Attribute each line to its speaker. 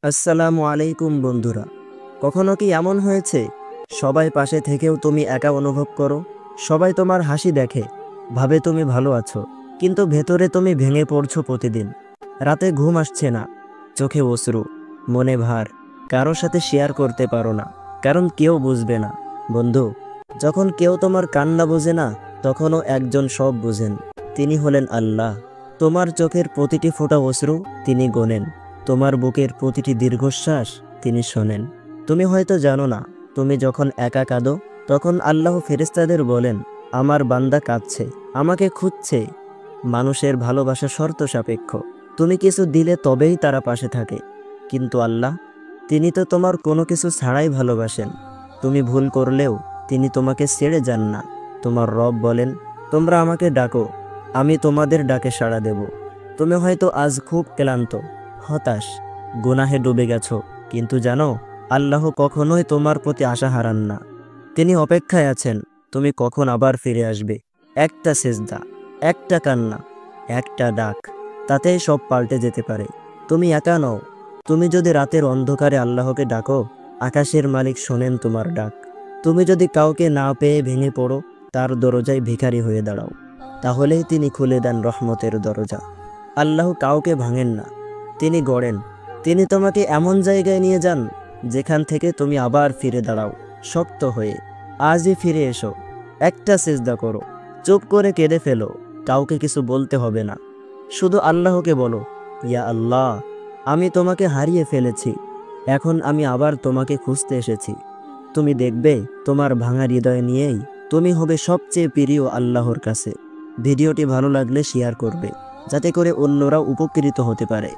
Speaker 1: আসসালামু আলাইকুম বন্ধুরা। কখনো কি এমন হয়েছে সবাই পাশে থেকেও তুমি একা অনুভব করো? সবাই তোমার হাসি দেখে, ভাবে তুমি ভালো আছো, কিন্তু ভেতরে তুমি ভেঙে পড়ছো প্রতিদিন। রাতে ঘুম আসছে না, চোখে অশ্রু, মনে ভার, কারো সাথে শেয়ার করতে পারো না, কারণ কেউ বুঝবে না। বন্ধু, যখন কেউ তোমার কান্না বোঝে না, তখনও একজন সব বুঝেন। তিনি হলেন আল্লাহ। তোমার চোখের প্রতিটি ফোঁটা অশ্রু তিনি গোনেন, তোমার বুকের প্রতিটি দীর্ঘশ্বাস তিনি শোনেন। তুমি হয়তো জানো না, তুমি যখন একা কাঁদো, তখন আল্লাহ ফেরেশতাদের বলেন, আমার বান্দা কাঁদছে, আমাকে খুঁজছে। মানুষের ভালোবাসা শর্ত সাপেক্ষ, তুমি কিছু দিলে তবেই তারা পাশে থাকে। কিন্তু আল্লাহ, তিনি তো তোমার কোনো কিছু ছাড়াই ভালোবাসেন। তুমি ভুল করলেও তিনি তোমাকে ছেড়ে যান না। তোমার রব বলেন, তোমরা আমাকে ডাকো, আমি তোমাদের ডাকে সাড়া দেব। তুমি হয়তো আজ খুব ক্লান্ত, হতাশ, গুনাহে ডুবে গেছো, কিন্তু জানো, আল্লাহ কখনোই তোমার প্রতি আশা হারান না। তিনি অপেক্ষায় আছেন তুমি কখন আবার ফিরে আসবে। একটা সেজদা, একটা কান্না, একটা ডাক, তাতেই সব পাল্টে যেতে পারে। তুমি একা নও। তুমি যদি রাতের অন্ধকারে আল্লাহকে ডাকো, আকাশের মালিক শোনেন তোমার ডাক। তুমি যদি কাউকে না পেয়ে ভেঙে পড়ো, তার দরজায় ভিখারি হয়ে দাঁড়াও, তাহলেই তিনি খুলে দেন রহমতের দরজা। আল্লাহ কাউকে ভাঙেন না, তিনি গড়েন। তিনি তোমাকে এমন জায়গায় নিয়ে যান যেখান থেকে তুমি আবার ফিরে দাঁড়াও শক্ত হয়ে। আজই ফিরে এসো, একটা সিজদা করো, চুপ করে কেঁদে ফেলো, কাউকে কিছু বলতে হবে না। শুধু আল্লাহকে বলো, ইয়া আল্লাহ, আমি তোমাকে হারিয়ে ফেলেছি, এখন আমি আবার তোমাকে খুঁজতে এসেছি। তুমি দেখবে, তোমার ভাঙা হৃদয় নিয়েই তুমি হবে সবচেয়ে প্রিয় আল্লাহর কাছে। ভিডিওটি ভালো লাগলে শেয়ার করবে, যাতে করে অন্যরাও উপকৃত হতে পারে।